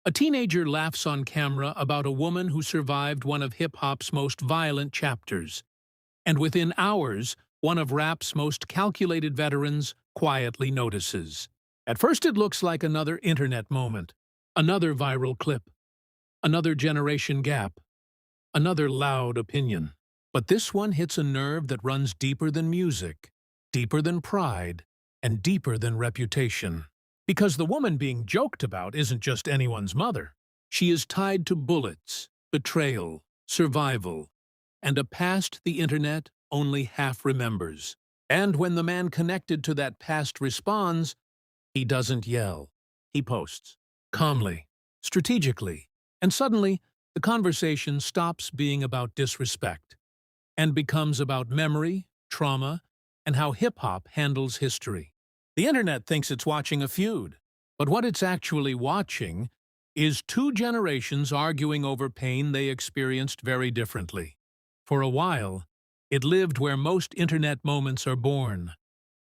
A teenager laughs on camera about a woman who survived one of hip-hop's most violent chapters. And within hours, one of rap's most calculated veterans quietly notices. At first it looks like another internet moment, another viral clip, another generation gap, another loud opinion. But this one hits a nerve that runs deeper than music, deeper than pride, and deeper than reputation. Because the woman being joked about isn't just anyone's mother. She is tied to bullets, betrayal, survival, and a past the internet only half remembers. And when the man connected to that past responds, he doesn't yell. He posts, calmly, strategically, and suddenly the conversation stops being about disrespect and becomes about memory, trauma, and how hip-hop handles history. The internet thinks it's watching a feud, but what it's actually watching is two generations arguing over pain they experienced very differently. For a while, it lived where most internet moments are born.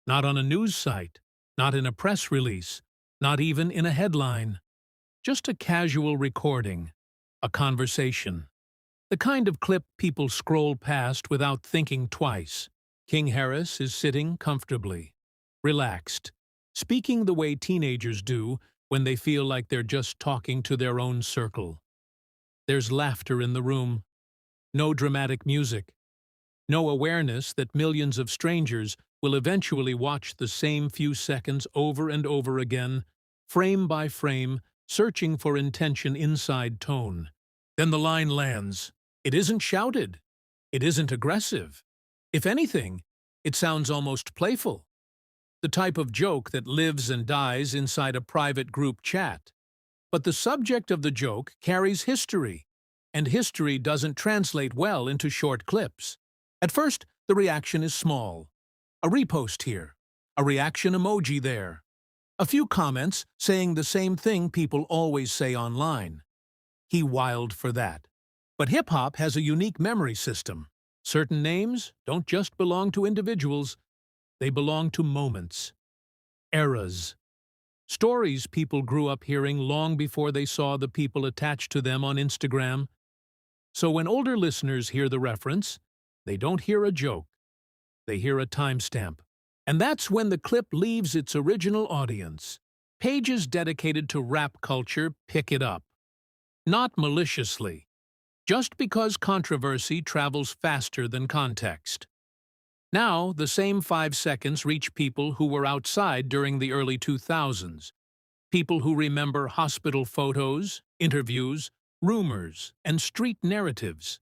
Not on a news site, not in a press release, not even in a headline. Just a casual recording, a conversation. The kind of clip people scroll past without thinking twice. King Harris is sitting comfortably, relaxed, speaking the way teenagers do when they feel like they're just talking to their own circle. There's laughter in the room, no dramatic music, no awareness that millions of strangers will eventually watch the same few seconds over and over again, frame by frame, searching for intention inside tone. Then the line lands. It isn't shouted. It isn't aggressive. If anything, it sounds almost playful. The type of joke that lives and dies inside a private group chat. But the subject of the joke carries history, and history doesn't translate well into short clips. At first, the reaction is small. A repost here, a reaction emoji there, a few comments saying the same thing people always say online. He wild for that. But hip-hop has a unique memory system. Certain names don't just belong to individuals, they belong to moments, eras, stories people grew up hearing long before they saw the people attached to them on Instagram. So when older listeners hear the reference, they don't hear a joke, they hear a timestamp. And that's when the clip leaves its original audience. Pages dedicated to rap culture pick it up. Not maliciously, just because controversy travels faster than context. Now, the same 5 seconds reach people who were outside during the early 2000s, people who remember hospital photos, interviews, rumors, and street narratives.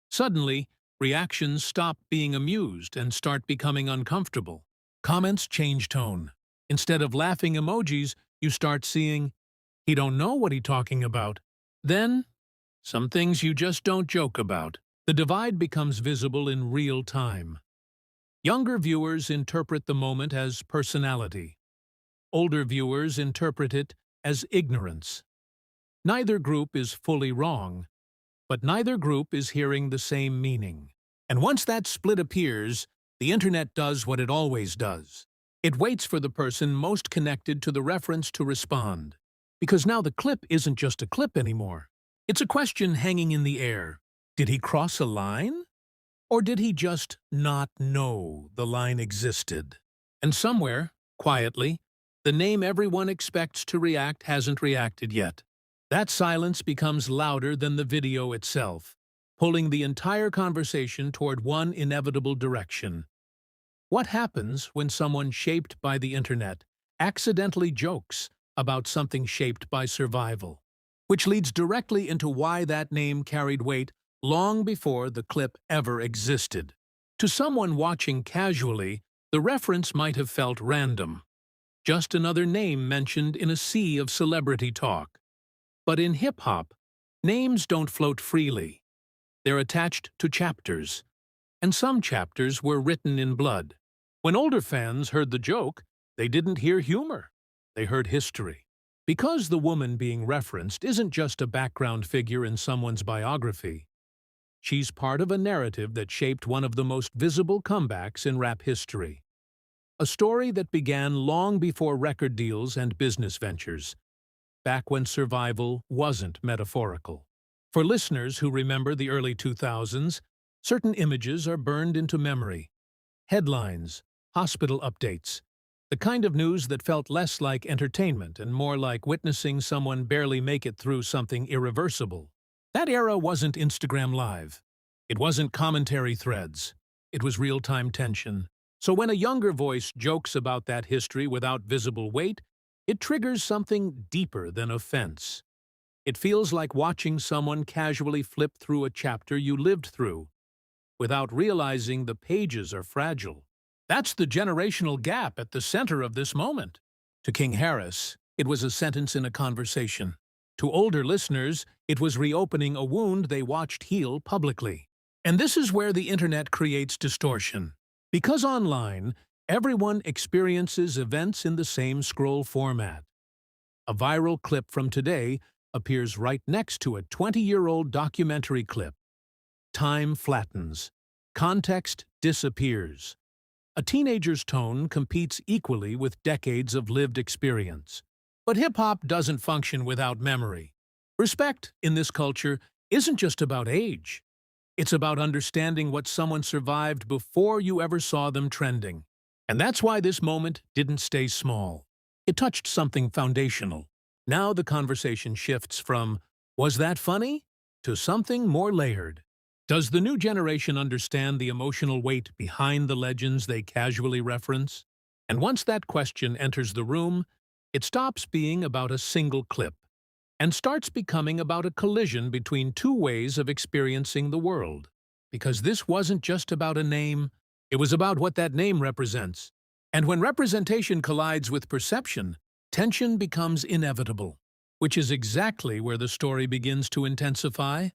Suddenly, reactions stop being amused and start becoming uncomfortable. Comments change tone. Instead of laughing emojis, you start seeing, "He don't know what he talking about." Then, some things you just don't joke about. The divide becomes visible in real time. Younger viewers interpret the moment as personality. Older viewers interpret it as ignorance. Neither group is fully wrong, but neither group is hearing the same meaning. And once that split appears, the internet does what it always does. It waits for the person most connected to the reference to respond. Because now the clip isn't just a clip anymore. It's a question hanging in the air. Did he cross a line? Or did he just not know the line existed? And somewhere, quietly, the name everyone expects to react hasn't reacted yet. That silence becomes louder than the video itself, pulling the entire conversation toward one inevitable direction. What happens when someone shaped by the internet accidentally jokes about something shaped by survival? Which leads directly into why that name carried weight long before the clip ever existed. To someone watching casually, the reference might have felt random, just another name mentioned in a sea of celebrity talk. But in hip-hop, names don't float freely. They're attached to chapters, and some chapters were written in blood. When older fans heard the joke, they didn't hear humor. They heard history. Because the woman being referenced isn't just a background figure in someone's biography, she's part of a narrative that shaped one of the most visible comebacks in rap history. A story that began long before record deals and business ventures. back when survival wasn't metaphorical. For listeners who remember the early 2000s, certain images are burned into memory. Headlines, hospital updates, the kind of news that felt less like entertainment and more like witnessing someone barely make it through something irreversible. That era wasn't Instagram Live. It wasn't commentary threads. It was real-time tension. So when a younger voice jokes about that history without visible weight, it triggers something deeper than offense. It feels like watching someone casually flip through a chapter you lived through, without realizing the pages are fragile. That's the generational gap at the center of this moment. To King Harris, it was a sentence in a conversation. To older listeners, it was reopening a wound they watched heal publicly. And this is where the internet creates distortion. Because online, everyone experiences events in the same scroll format. A viral clip from today appears right next to a 20-year-old documentary clip. Time flattens. Context disappears. A teenager's tone competes equally with decades of lived experience. But hip-hop doesn't function without memory. Respect, in this culture, isn't just about age. It's about understanding what someone survived before you ever saw them trending. And that's why this moment didn't stay small. It touched something foundational. Now the conversation shifts from, "Was that funny?" to something more layered. Does the new generation understand the emotional weight behind the legends they casually reference? And once that question enters the room, it stops being about a single clip and starts becoming about a collision between two ways of experiencing the world. Because this wasn't just about a name, it was about what that name represents. And when representation collides with perception, tension becomes inevitable, which is exactly where the story begins to intensify,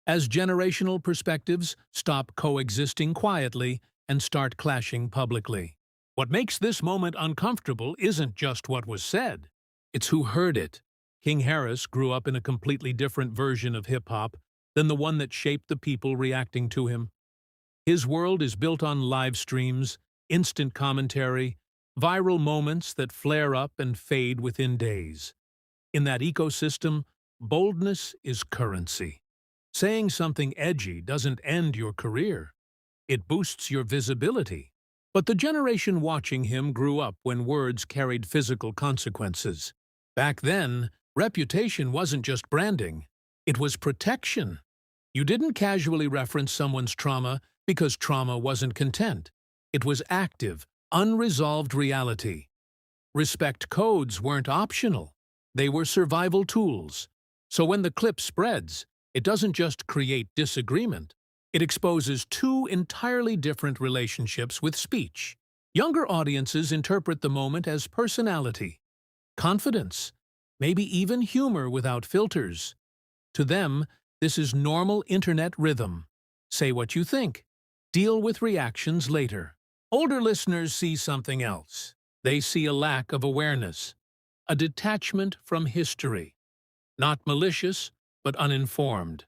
as generational perspectives stop coexisting quietly and start clashing publicly. What makes this moment uncomfortable isn't just what was said, it's who heard it. King Harris grew up in a completely different version of hip-hop than the one that shaped the people reacting to him. His world is built on live streams, instant commentary, viral moments that flare up and fade within days. In that ecosystem, boldness is currency. Saying something edgy doesn't end your career. It boosts your visibility. But the generation watching him grew up when words carried physical consequences. Back then, reputation wasn't just branding. It was protection. You didn't casually reference someone's trauma because trauma wasn't content. It was active, unresolved reality. Respect codes weren't optional. They were survival tools. So when the clip spreads, it doesn't just create disagreement. It exposes two entirely different relationships with speech. Younger audiences interpret the moment as personality, confidence, maybe even humor without filters. To them, this is normal internet rhythm. Say what you think. Deal with reactions later. Older listeners see something else. They see a lack of awareness, a detachment from history. Not malicious, but uninformed.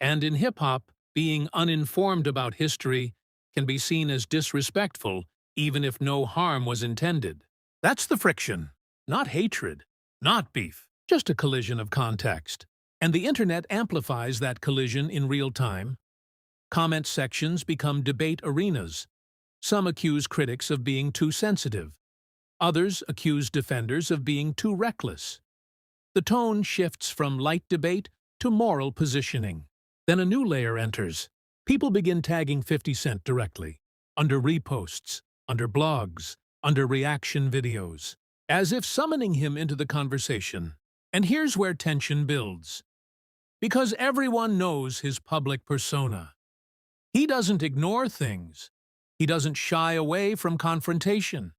And in hip-hop, being uninformed about history can be seen as disrespectful, even if no harm was intended. That's the friction. Not hatred, not beef, just a collision of context. And the internet amplifies that collision in real time. Comment sections become debate arenas. Some accuse critics of being too sensitive. Others accuse defenders of being too reckless. The tone shifts from light debate to moral positioning. Then a new layer enters. People begin tagging 50 Cent directly, under reposts, under blogs, under reaction videos, as if summoning him into the conversation. And here's where tension builds. Because everyone knows his public persona. He doesn't ignore things. He doesn't shy away from confrontation.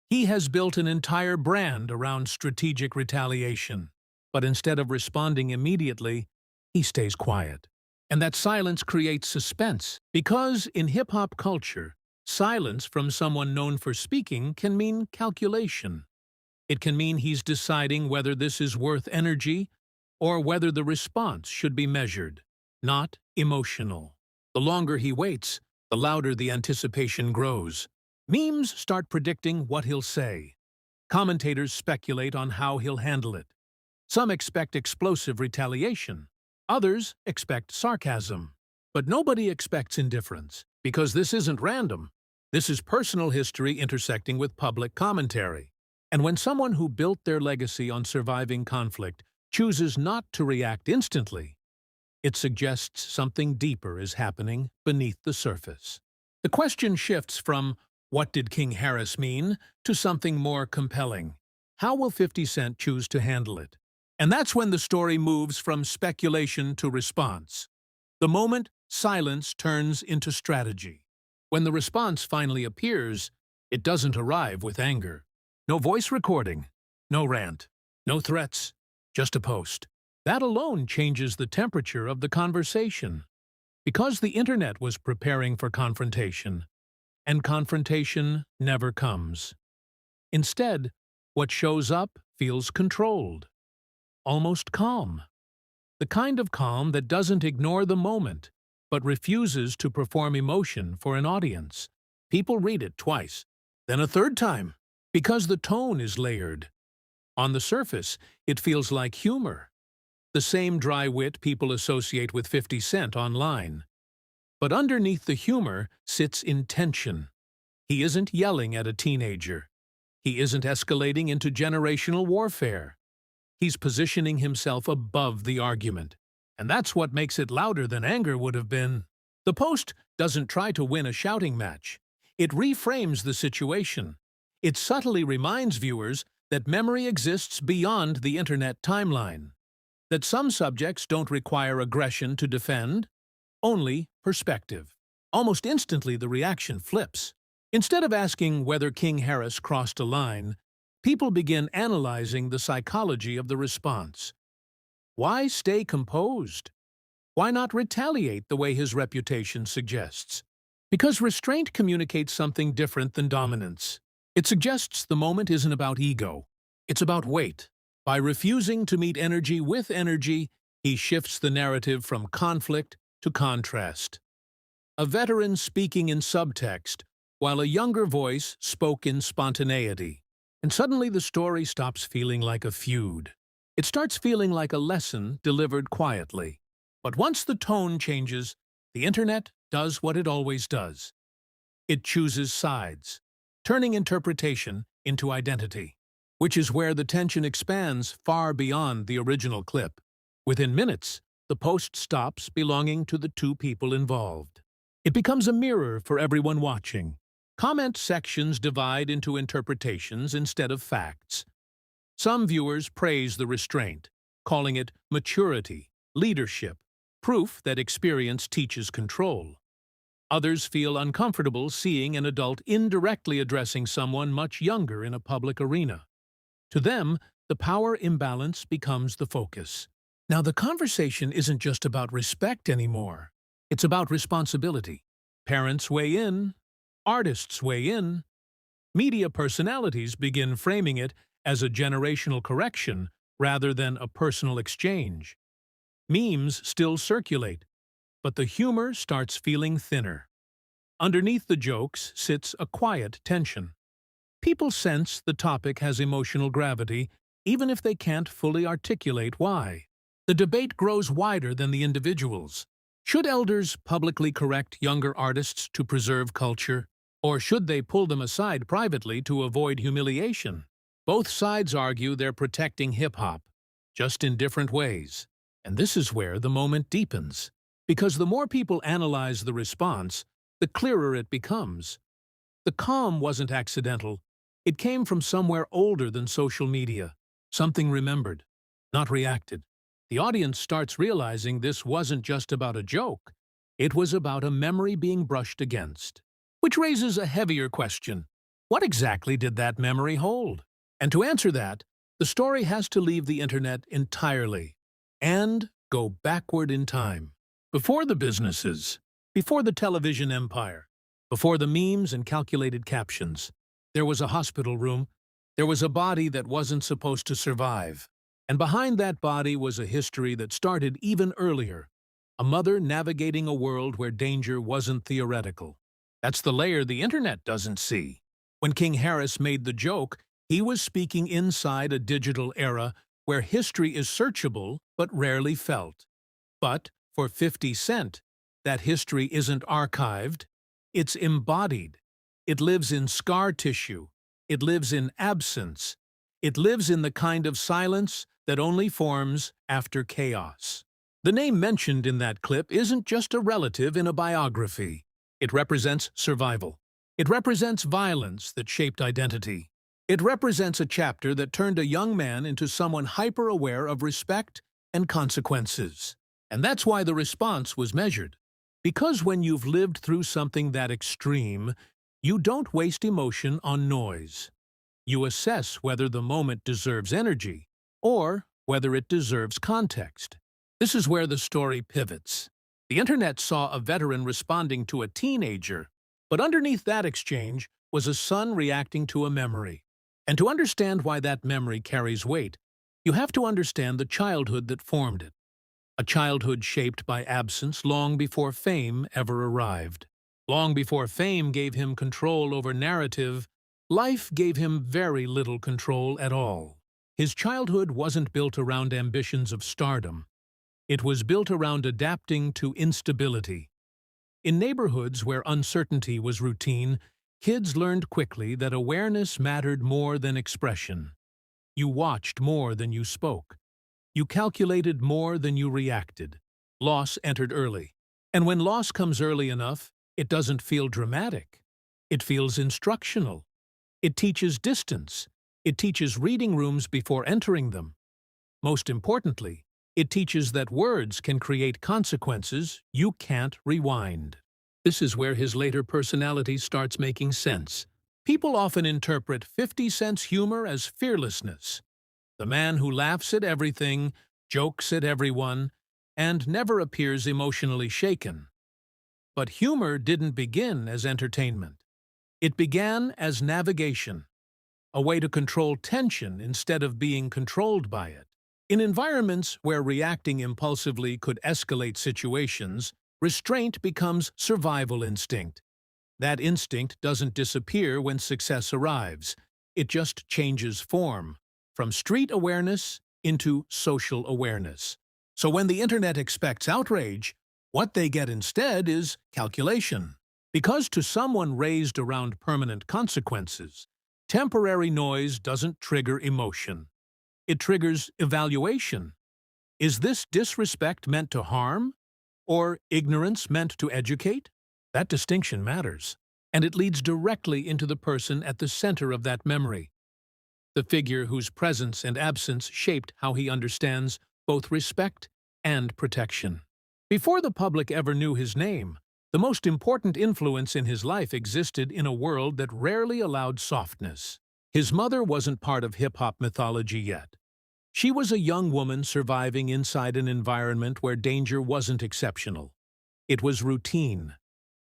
He has built an entire brand around strategic retaliation. But instead of responding immediately, he stays quiet. And that silence creates suspense, because in hip-hop culture, silence from someone known for speaking can mean calculation. It can mean he's deciding whether this is worth energy or whether the response should be measured, not emotional. The longer he waits, the louder the anticipation grows. Memes start predicting what he'll say. Commentators speculate on how he'll handle it. Some expect explosive retaliation. Others expect sarcasm. But nobody expects indifference, because this isn't random. This is personal history intersecting with public commentary. And when someone who built their legacy on surviving conflict chooses not to react instantly, it suggests something deeper is happening beneath the surface. The question shifts from, "What did King Harris mean?" to something more compelling. How will 50 Cent choose to handle it? And that's when the story moves from speculation to response. The moment silence turns into strategy. When the response finally appears, it doesn't arrive with anger. No voice recording, no rant, no threats, just a post. That alone changes the temperature of the conversation. Because the internet was preparing for confrontation, and confrontation never comes. Instead, what shows up feels controlled, almost calm. The kind of calm that doesn't ignore the moment, but refuses to perform emotion for an audience. People read it twice, then a third time, because the tone is layered. On the surface, it feels like humor, the same dry wit people associate with 50 Cent online. But underneath the humor sits intention. He isn't yelling at a teenager. He isn't escalating into generational warfare. He's positioning himself above the argument. And that's what makes it louder than anger would have been. The post doesn't try to win a shouting match. It reframes the situation. It subtly reminds viewers that memory exists beyond the internet timeline. That some subjects don't require aggression to defend, only perspective. Almost instantly, the reaction flips. Instead of asking whether King Harris crossed a line, people begin analyzing the psychology of the response. Why stay composed? Why not retaliate the way his reputation suggests? Because restraint communicates something different than dominance. It suggests the moment isn't about ego. It's about weight. By refusing to meet energy with energy, he shifts the narrative from conflict to contrast. A veteran speaking in subtext, while a younger voice spoke in spontaneity. And suddenly the story stops feeling like a feud. It starts feeling like a lesson delivered quietly. But once the tone changes, the internet does what it always does. It chooses sides, turning interpretation into identity, which is where the tension expands far beyond the original clip. Within minutes, the post stops belonging to the two people involved. It becomes a mirror for everyone watching. Comment sections divide into interpretations instead of facts. Some viewers praise the restraint, calling it maturity, leadership, proof that experience teaches control. Others feel uncomfortable seeing an adult indirectly addressing someone much younger in a public arena. To them, the power imbalance becomes the focus. Now, the conversation isn't just about respect anymore. It's about responsibility. Parents weigh in. Artists weigh in. Media personalities begin framing it as a generational correction rather than a personal exchange. Memes still circulate, but the humor starts feeling thinner. Underneath the jokes sits a quiet tension. People sense the topic has emotional gravity, even if they can't fully articulate why. The debate grows wider than the individuals. Should elders publicly correct younger artists to preserve culture? Or should they pull them aside privately to avoid humiliation? Both sides argue they're protecting hip-hop, just in different ways. And this is where the moment deepens. Because the more people analyze the response, the clearer it becomes. The calm wasn't accidental. It came from somewhere older than social media. Something remembered, not reacted. The audience starts realizing this wasn't just about a joke. It was about a memory being brushed against. Which raises a heavier question. What exactly did that memory hold? And to answer that, the story has to leave the internet entirely and go backward in time. Before the businesses, before the television empire, before the memes and calculated captions, there was a hospital room, there was a body that wasn't supposed to survive. And behind that body was a history that started even earlier, a mother navigating a world where danger wasn't theoretical. That's the layer the internet doesn't see. When King Harris made the joke, he was speaking inside a digital era where history is searchable but rarely felt. But for 50 Cent, that history isn't archived, it's embodied. It lives in scar tissue. It lives in absence. It lives in the kind of silence that only forms after chaos. The name mentioned in that clip isn't just a relative in a biography. It represents survival. It represents violence that shaped identity. It represents a chapter that turned a young man into someone hyper-aware of respect and consequences. And that's why the response was measured. Because when you've lived through something that extreme, you don't waste emotion on noise. You assess whether the moment deserves energy, or whether it deserves context. This is where the story pivots. The internet saw a veteran responding to a teenager, but underneath that exchange was a son reacting to a memory. And to understand why that memory carries weight, you have to understand the childhood that formed it. A childhood shaped by absence long before fame ever arrived. Long before fame gave him control over narrative, life gave him very little control at all. His childhood wasn't built around ambitions of stardom. It was built around adapting to instability. In neighborhoods where uncertainty was routine, kids learned quickly that awareness mattered more than expression. You watched more than you spoke. You calculated more than you reacted. Loss entered early. And when loss comes early enough, it doesn't feel dramatic. It feels instructional. It teaches distance. It teaches reading rooms before entering them. Most importantly, it teaches that words can create consequences you can't rewind. This is where his later personality starts making sense. People often interpret 50 Cent's humor as fearlessness. The man who laughs at everything, jokes at everyone, and never appears emotionally shaken. But humor didn't begin as entertainment. It began as navigation, a way to control tension instead of being controlled by it. In environments where reacting impulsively could escalate situations, restraint becomes survival instinct. That instinct doesn't disappear when success arrives. It just changes form, from street awareness into social awareness. So when the internet expects outrage, what they get instead is calculation. Because to someone raised around permanent consequences, temporary noise doesn't trigger emotion. It triggers evaluation. Is this disrespect meant to harm? Or ignorance meant to educate? That distinction matters. And it leads directly into the person at the center of that memory. The figure whose presence and absence shaped how he understands both respect and protection. Before the public ever knew his name, the most important influence in his life existed in a world that rarely allowed softness. His mother wasn't part of hip-hop mythology yet. She was a young woman surviving inside an environment where danger wasn't exceptional. It was routine.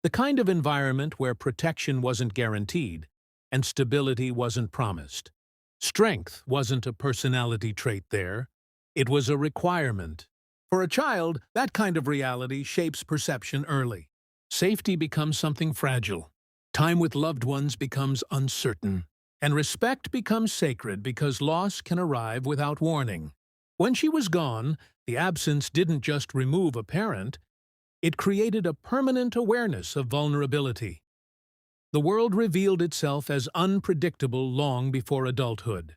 The kind of environment where protection wasn't guaranteed and stability wasn't promised. Strength wasn't a personality trait there. It was a requirement. For a child, that kind of reality shapes perception early. Safety becomes something fragile. Time with loved ones becomes uncertain. And respect becomes sacred because loss can arrive without warning. When she was gone, the absence didn't just remove a parent, it created a permanent awareness of vulnerability. The world revealed itself as unpredictable long before adulthood.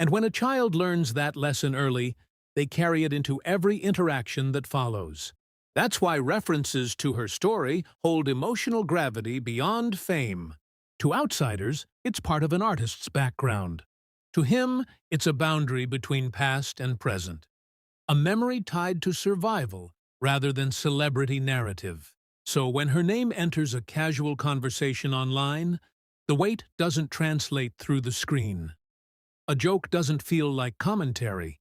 And when a child learns that lesson early, they carry it into every interaction that follows. That's why references to her story hold emotional gravity beyond fame. To outsiders, it's part of an artist's background. To him, it's a boundary between past and present. A memory tied to survival rather than celebrity narrative. So when her name enters a casual conversation online, the weight doesn't translate through the screen. A joke doesn't feel like commentary.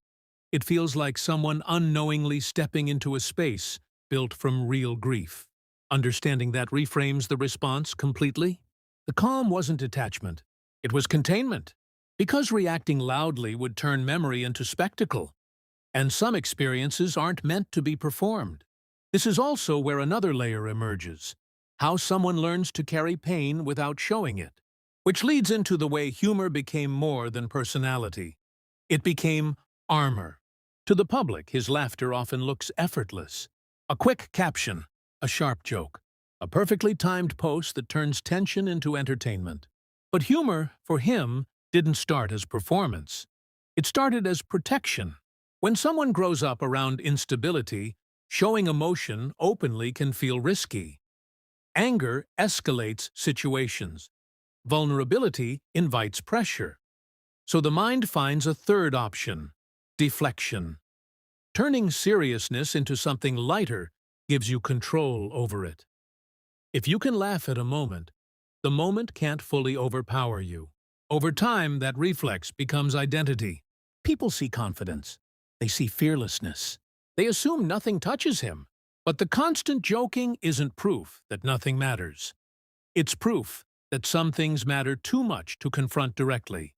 It feels like someone unknowingly stepping into a space built from real grief. Understanding that reframes the response completely. The calm wasn't detachment. It was containment. Because reacting loudly would turn memory into spectacle. And some experiences aren't meant to be performed. This is also where another layer emerges. How someone learns to carry pain without showing it. Which leads into the way humor became more than personality. It became armor. To the public, his laughter often looks effortless. A quick caption, a sharp joke, a perfectly timed post that turns tension into entertainment. But humor, for him, didn't start as performance. It started as protection. When someone grows up around instability, showing emotion openly can feel risky. Anger escalates situations. Vulnerability invites pressure. So the mind finds a third option, deflection. Turning seriousness into something lighter gives you control over it. If you can laugh at a moment, the moment can't fully overpower you. Over time, that reflex becomes identity. People see confidence. They see fearlessness. They assume nothing touches him. But the constant joking isn't proof that nothing matters. It's proof that some things matter too much to confront directly.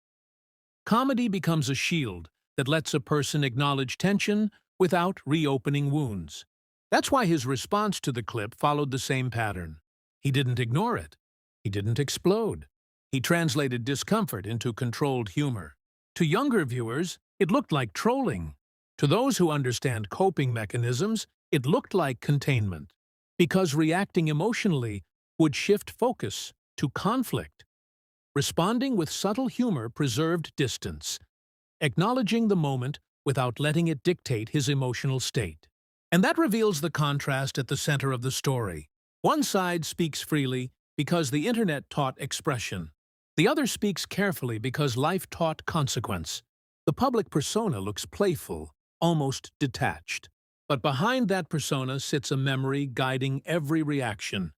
Comedy becomes a shield that lets a person acknowledge tension without reopening wounds. That's why his response to the clip followed the same pattern. He didn't ignore it. He didn't explode. He translated discomfort into controlled humor. To younger viewers, it looked like trolling. To those who understand coping mechanisms, it looked like containment. Because reacting emotionally would shift focus to conflict. Responding with subtle humor preserved distance, acknowledging the moment without letting it dictate his emotional state. And that reveals the contrast at the center of the story. One side speaks freely because the internet taught expression. The other speaks carefully because life taught consequence. The public persona looks playful, almost detached. But behind that persona sits a memory guiding every reaction,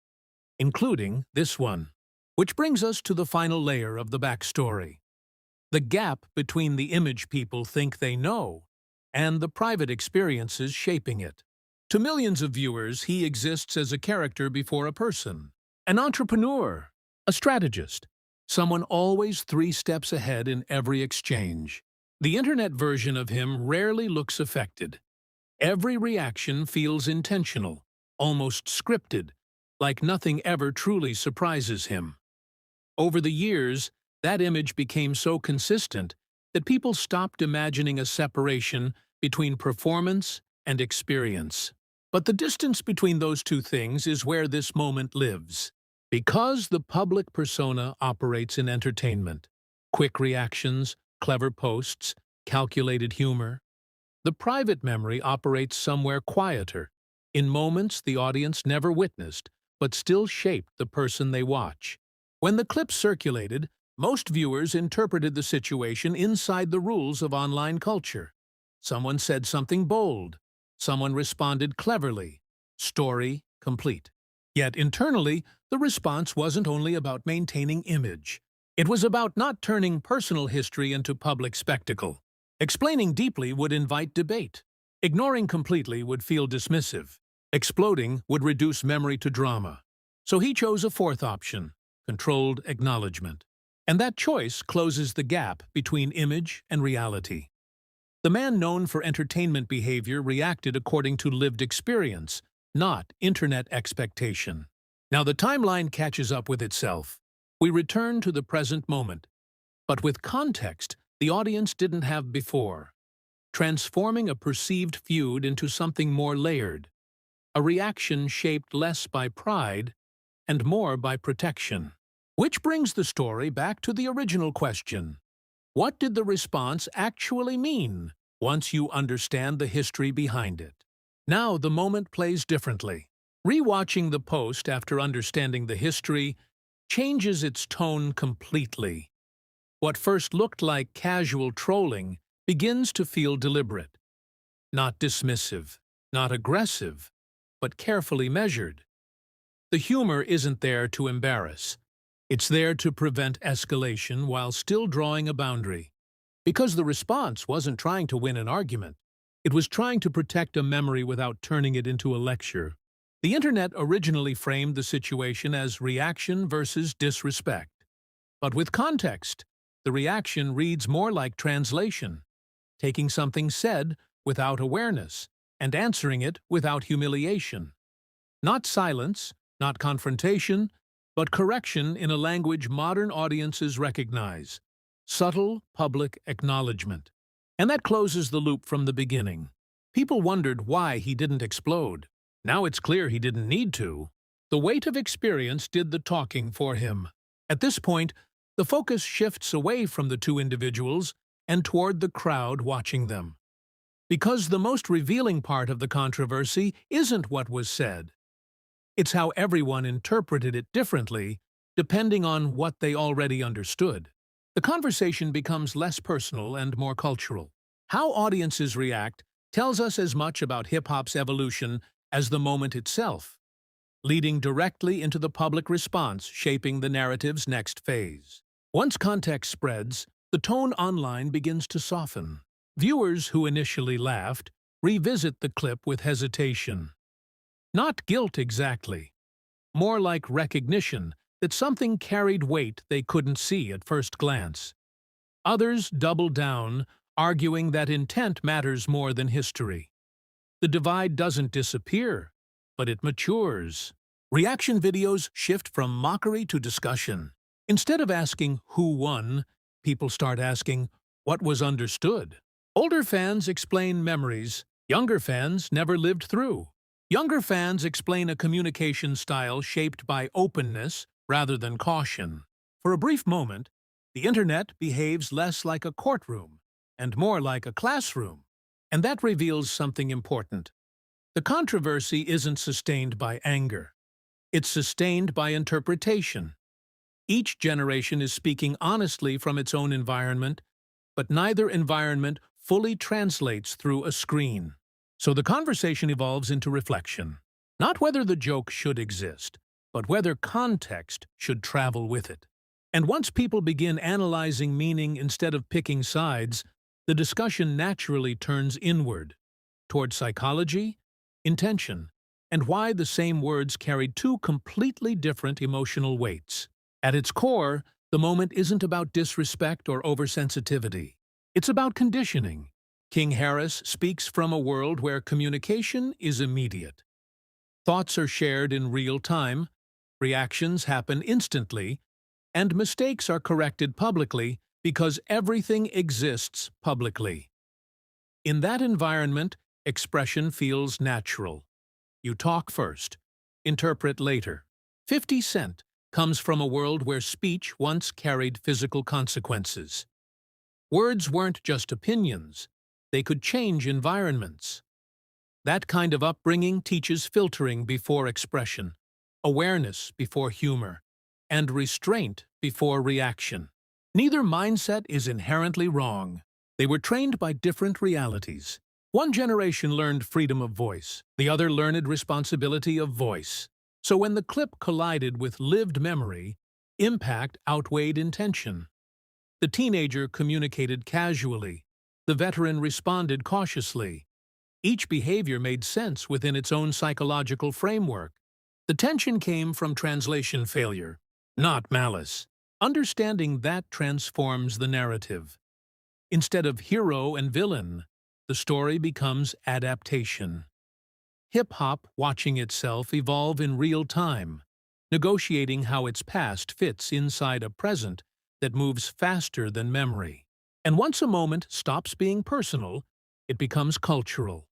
including this one. Which brings us to the final layer of the backstory. The gap between the image people think they know and the private experiences shaping it. To millions of viewers, he exists as a character before a person. An entrepreneur, a strategist, someone always 3 steps ahead in every exchange. The internet version of him rarely looks affected. Every reaction feels intentional, almost scripted, like nothing ever truly surprises him. Over the years, that image became so consistent that people stopped imagining a separation between performance and experience. But the distance between those two things is where this moment lives. Because the public persona operates in entertainment, quick reactions, clever posts, calculated humor, the private memory operates somewhere quieter, in moments the audience never witnessed, but still shaped the person they watch. When the clip circulated, most viewers interpreted the situation inside the rules of online culture. Someone said something bold. Someone responded cleverly. Story complete. Yet internally, the response wasn't only about maintaining image. It was about not turning personal history into public spectacle. Explaining deeply would invite debate. Ignoring completely would feel dismissive. Exploding would reduce memory to drama. So he chose a fourth option, controlled acknowledgement. And that choice closes the gap between image and reality. The man known for entertainment behavior reacted according to lived experience, not internet expectation. Now the timeline catches up with itself. We return to the present moment, but with context the audience didn't have before, transforming a perceived feud into something more layered, a reaction shaped less by pride and more by protection. Which brings the story back to the original question. What did the response actually mean once you understand the history behind it? Now the moment plays differently. Rewatching the post after understanding the history changes its tone completely. What first looked like casual trolling begins to feel deliberate. Not dismissive, not aggressive, but carefully measured. The humor isn't there to embarrass. It's there to prevent escalation while still drawing a boundary. Because the response wasn't trying to win an argument. It was trying to protect a memory without turning it into a lecture. The internet originally framed the situation as reaction versus disrespect. But with context, the reaction reads more like translation, taking something said without awareness and answering it without humiliation. Not silence, not confrontation, but correction in a language modern audiences recognize. Subtle public acknowledgement. And that closes the loop from the beginning. People wondered why he didn't explode. Now it's clear he didn't need to. The weight of experience did the talking for him. At this point, the focus shifts away from the two individuals and toward the crowd watching them. Because the most revealing part of the controversy isn't what was said. It's how everyone interpreted it differently, depending on what they already understood. The conversation becomes less personal and more cultural. How audiences react tells us as much about hip-hop's evolution as the moment itself, leading directly into the public response shaping the narrative's next phase. Once context spreads, the tone online begins to soften. Viewers who initially laughed revisit the clip with hesitation. Not guilt exactly, more like recognition that something carried weight they couldn't see at first glance. Others double down, arguing that intent matters more than history. The divide doesn't disappear, but it matures. Reaction videos shift from mockery to discussion. Instead of asking who won, people start asking what was understood. Older fans explain memories younger fans never lived through. Younger fans explain a communication style shaped by openness rather than caution. For a brief moment, the internet behaves less like a courtroom and more like a classroom, and that reveals something important. The controversy isn't sustained by anger. It's sustained by interpretation. Each generation is speaking honestly from its own environment, but neither environment fully translates through a screen. So the conversation evolves into reflection. Not whether the joke should exist, but whether context should travel with it. And once people begin analyzing meaning instead of picking sides, the discussion naturally turns inward, toward psychology, intention, and why the same words carried two completely different emotional weights. At its core, the moment isn't about disrespect or oversensitivity. It's about conditioning. King Harris speaks from a world where communication is immediate. Thoughts are shared in real time, reactions happen instantly, and mistakes are corrected publicly because everything exists publicly. In that environment, expression feels natural. You talk first, interpret later. 50 Cent comes from a world where speech once carried physical consequences. Words weren't just opinions, they could change environments. That kind of upbringing teaches filtering before expression, awareness before humor, and restraint before reaction. Neither mindset is inherently wrong. They were trained by different realities. One generation learned freedom of voice, the other learned responsibility of voice. So when the clip collided with lived memory, impact outweighed intention. The teenager communicated casually. The veteran responded cautiously. Each behavior made sense within its own psychological framework. The tension came from translation failure, not malice. Understanding that transforms the narrative. Instead of hero and villain, the story becomes adaptation. Hip-hop watching itself evolve in real time, negotiating how its past fits inside a present that moves faster than memory. And once a moment stops being personal, it becomes cultural,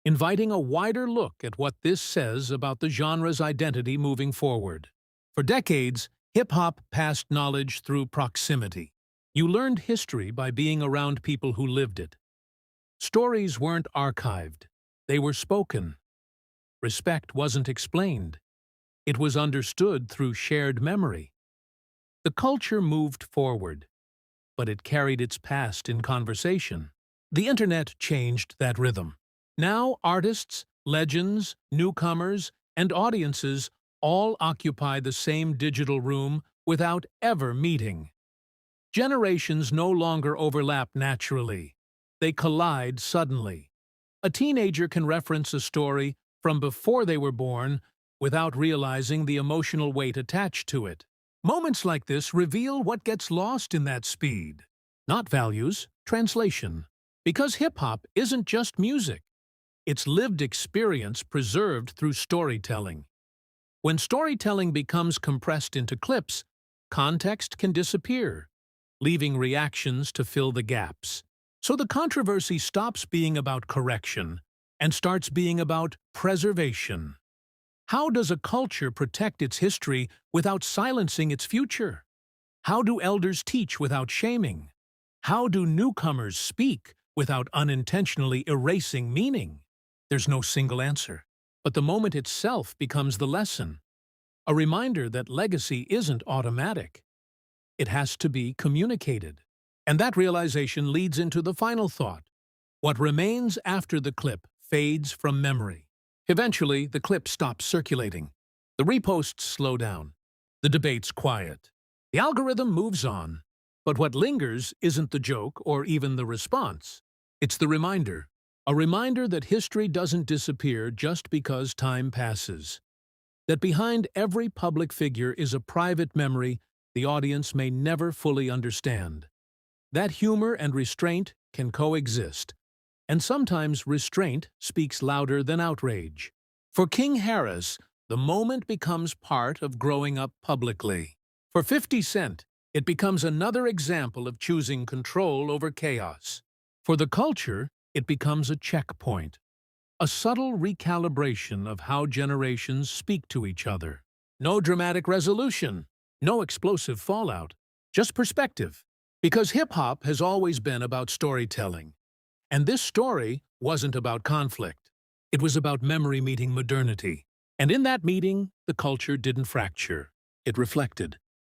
inviting a wider look at what this says about the genre's identity moving forward. For decades, hip-hop passed knowledge through proximity. You learned history by being around people who lived it. Stories weren't archived, they were spoken. Respect wasn't explained. It was understood through shared memory. The culture moved forward, but it carried its past in conversation. The internet changed that rhythm. Now artists, legends, newcomers, and audiences all occupy the same digital room without ever meeting. Generations no longer overlap naturally. They collide suddenly. A teenager can reference a story from before they were born without realizing the emotional weight attached to it. Moments like this reveal what gets lost in that speed. Not values, translation. Because hip-hop isn't just music. It's lived experience preserved through storytelling. When storytelling becomes compressed into clips, context can disappear, leaving reactions to fill the gaps. So the controversy stops being about correction and starts being about preservation. How does a culture protect its history without silencing its future? How do elders teach without shaming? How do newcomers speak without unintentionally erasing meaning? There's no single answer, but the moment itself becomes the lesson, a reminder that legacy isn't automatic. It has to be communicated. And that realization leads into the final thought. What remains after the clip fades from memory. Eventually, the clip stops circulating. The reposts slow down. The debate's quiet. The algorithm moves on. But what lingers isn't the joke or even the response. It's the reminder. A reminder that history doesn't disappear just because time passes. That behind every public figure is a private memory the audience may never fully understand. That humor and restraint can coexist. And sometimes restraint speaks louder than outrage. For King Harris, the moment becomes part of growing up publicly. For 50 Cent, it becomes another example of choosing control over chaos. For the culture, it becomes a checkpoint, a subtle recalibration of how generations speak to each other. No dramatic resolution, no explosive fallout, just perspective. Because hip-hop has always been about storytelling. And this story wasn't about conflict. It was about memory meeting modernity. And in that meeting, the culture didn't fracture. It reflected.